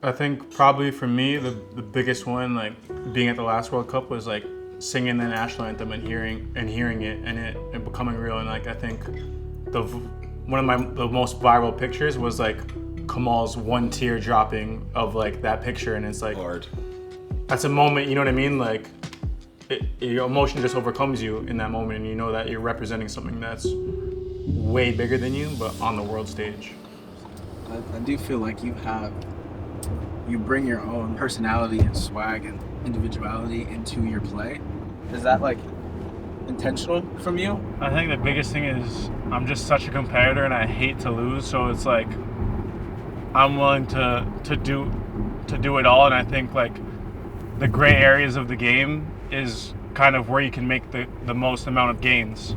I think probably for me, the biggest one, like being at the last World Cup, was like singing the national anthem and hearing it and it becoming real. And like I think one of the most viral pictures was like Kamal's one tear dropping of like that picture, and it's like hard. That's a moment, you know what I mean? Like your emotion just overcomes you in that moment, and you know that you're representing something that's way bigger than you, but on the world stage. I do feel like you bring your own personality and swag and individuality into your play. Is that like intentional from you? I think the biggest thing is I'm just such a competitor and I hate to lose, so it's like I'm willing to do it all, and I think like the gray areas of the game is kind of where you can make the most amount of gains.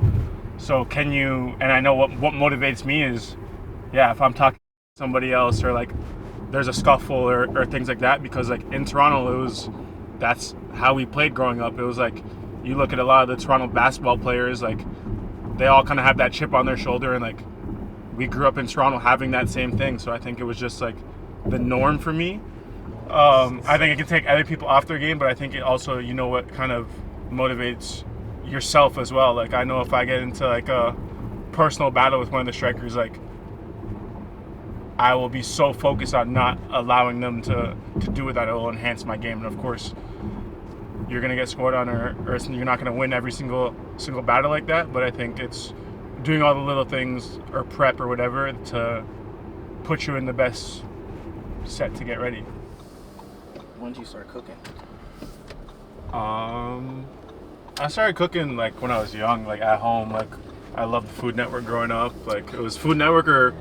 So can you, and I know what motivates me is, yeah, if I'm talking to somebody else or like there's a scuffle or things like that, because like in Toronto that's how we played growing up. It was like you look at a lot of the Toronto basketball players, like they all kind of have that chip on their shoulder, and like we grew up in Toronto having that same thing. So I think it was just like the norm for me. I think it can take other people off their game, but I think it also, you know, what kind of motivates yourself as well. Like I know if I get into like a personal battle with one of the strikers, like I will be so focused on not allowing them to do it that it will enhance my game. And of course, you're gonna get scored on, or you're not gonna win every single battle like that. But I think it's doing all the little things or prep or whatever to put you in the best set to get ready. When did you start cooking? I started cooking like when I was young, like at home. Like I loved Food Network growing up. Like it was Food Network or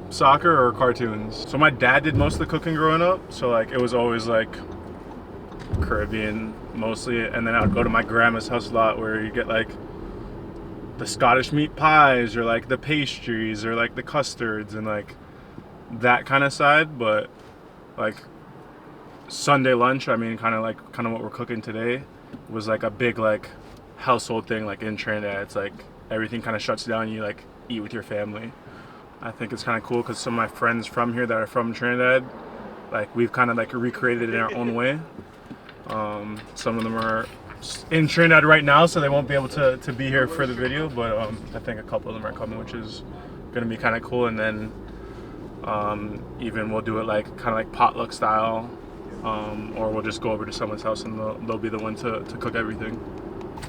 soccer or cartoons. So my dad did most of the cooking growing up. So like it was always like Caribbean mostly, and then I would go to my grandma's house a lot, where you get like the Scottish meat pies or like the pastries or like the custards and like that kind of side. But like Sunday lunch, I mean, kind of what we're cooking today was like a big like household thing. Like in Trinidad, it's like everything kind of shuts down. You like eat with your family. I think it's kind of cool because some of my friends from here that are from Trinidad, like we've kind of like recreated it in our own way. Some of them are in Trinidad right now, so they won't be able to be here for the video, but I think a couple of them are coming, which is gonna be kind of cool. And then even we'll do it like kind of like potluck style, or we'll just go over to someone's house and they'll be the one to cook everything.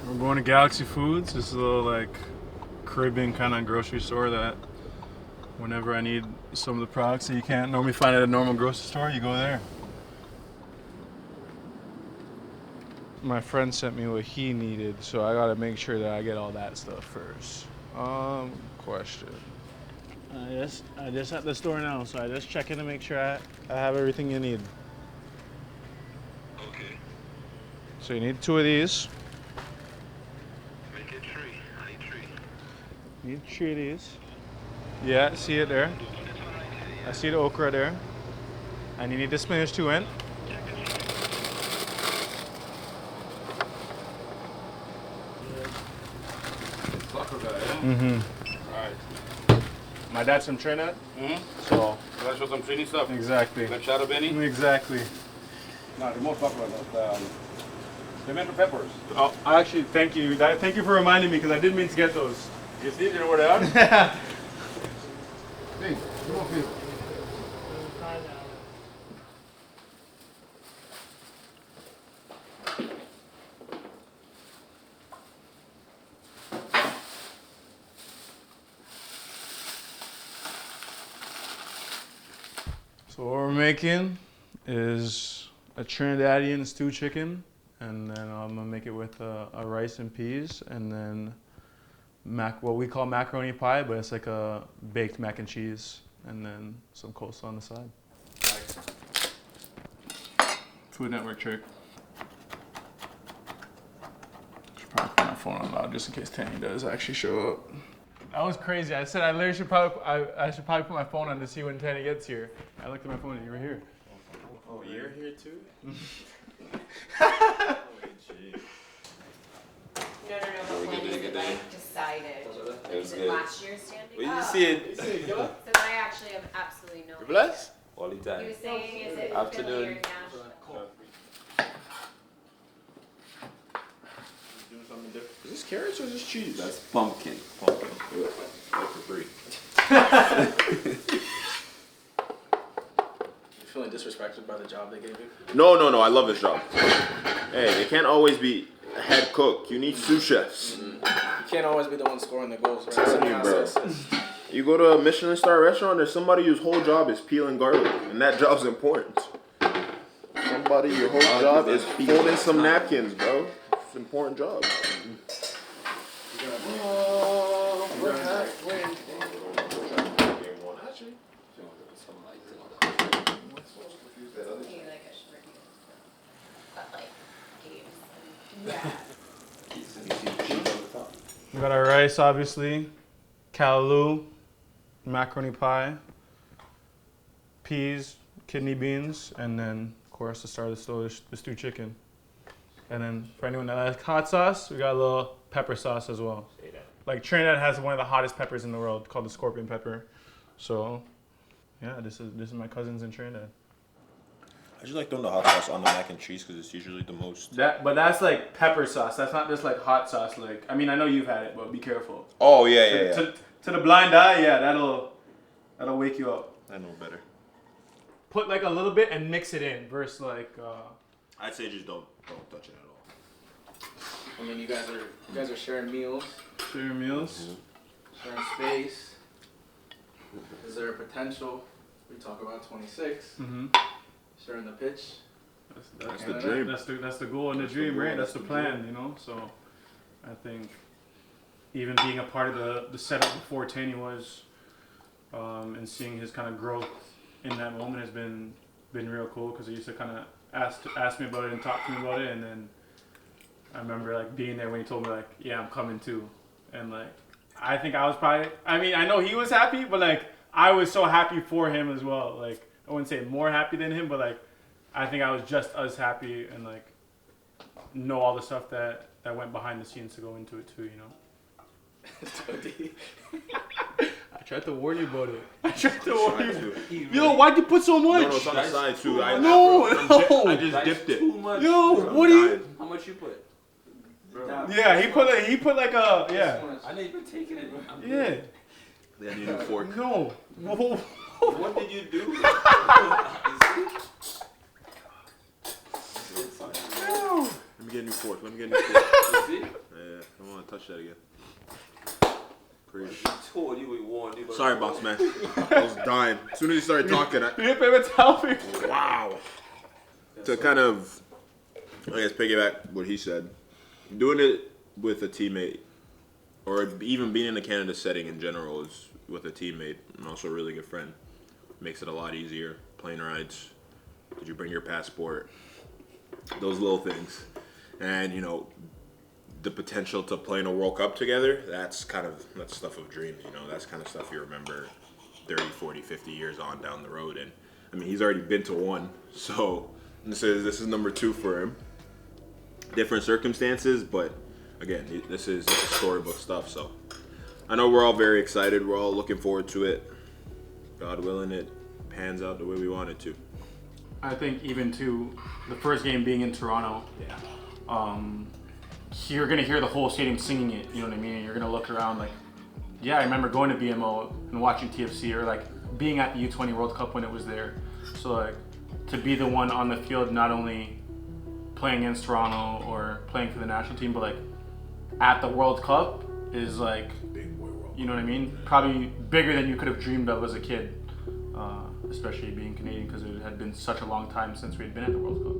We're going to Galaxy Foods. This is a little like Caribbean kind of grocery store that whenever I need some of the products that you can't normally find at a normal grocery store, you go there. My friend sent me what he needed, so I gotta make sure that I get all that stuff first. Question. I just at the store now, so I just check in to make sure I have everything you need. Okay. So you need 2 of these. Make it 3. I need 3. You need 3 of these. Yeah, see it there. I see the okra there. And you need the spinach too, in. Mm-hmm. Alright. My dad's from Trinidad, So let's show some Trini stuff. exactly. Like shadow Benny? Exactly. No, the most popular pimento peppers. Oh, actually, thank you. Thank you for reminding me, because I didn't mean to get those. You see, you know where they are? Please, come on, please. So what we're making is a Trinidadian stew chicken, and then I'm gonna make it with a rice and peas, and then what we call macaroni pie, but it's like a baked mac and cheese, and then some coleslaw on the side. Food Network trick. Should probably put my phone on loud just in case Tanny does actually show up. That was crazy. I said I literally should probably put my phone on to see when Tanny gets here. I looked at my phone and you were here. Oh, you're here too? No, but when is it like decided? Is it last year's standing? Where did you see it? So I actually have absolutely no idea. Bless? Quality He time. was saying, is it Afternoon. familiar now? Doing something different. Is this carrots or is this cheese? That's pumpkin. pumpkin. Like for free. You feeling disrespected by the job they gave you? No. I love this job. Hey, it can't always be a head cook. You need sous chefs. You can't always be the one scoring the goals, right? Telling you, bro. You go to a Michelin star restaurant, there's somebody whose whole job is peeling garlic, and that job's important. Somebody, your whole job is folding some napkins, bro. It's an important job. Maybe like a short meal. But like games. Yeah. We got our rice, obviously, callaloo, macaroni pie, peas, kidney beans, and then, of course, the star of the stewed chicken. And then for anyone that likes hot sauce, we got a little pepper sauce as well. Like Trinidad has one of the hottest peppers in the world called the scorpion pepper. So, yeah, this is my cousins in Trinidad. I just like throwing the hot sauce on the mac and cheese because it's usually the most. But that's like pepper sauce. That's not just like hot sauce. Like, I mean, I know you've had it, but be careful. Oh yeah. To the blind eye, yeah, that'll wake you up. I know better. Put like a little bit and mix it in versus like. I'd say just don't touch it at all. I mean, you guys are sharing meals, Share your meals. sharing space. Is there a potential? We talk about 26. Mm-hmm. Sharing the pitch. That's the dream. That's the goal and the dream, right? That's the plan, you know. So, I think even being a part of the setup before Taney was, and seeing his kind of growth in that moment has been real cool because he used to kind of ask me about it and talk to me about it, and then I remember like being there when he told me like, yeah, I'm coming too, and like I think I was probably. I mean, I know he was happy, but like I was so happy for him as well. Like I wouldn't say more happy than him, but like I think I was just as happy and like know all the stuff that went behind the scenes to go into it too, you know. I tried to warn you about it. I tried to warn you. Yo, why'd you put so much? No, it's on the side too. No. I just dipped it. Too much. Yo, what do you? How much you put? Yeah, he put like a yeah. I didn't even take it. Yeah. They had a new fork. No. Whoa. What did you do? Let me get a new fork. Yeah, I don't want to touch that again. Crazy. Told you we warned you. Sorry, boss man. I was dying. As soon as he started talking, Your favorite topic. wow. To kind of, I guess, piggyback what he said, doing it with a teammate, or even being in the Canada setting in general, is with a teammate and also a really good friend, makes it a lot easier. Plane rides. Did you bring your passport? Those little things. And, you know, the potential to play in a World Cup together, that's stuff of dreams, you know. That's kind of stuff you remember 30, 40, 50 years on down the road. And, I mean, he's already been to one, so this is number 2 for him. Different circumstances, but, again, this is storybook stuff, so I know we're all very excited. We're all looking forward to it. God willing, it pans out the way we want it to. I think even to the first game being in Toronto, you're gonna hear the whole stadium singing it. You know what I mean? And you're gonna look around like, yeah, I remember going to BMO and watching TFC, or like being at the U20 World Cup when it was there. So like to be the one on the field, not only playing against Toronto or playing for the national team, but like at the World Cup is like, you know what I mean? Probably bigger than you could have dreamed of as a kid, especially being Canadian, because it had been such a long time since we had been at the World Cup.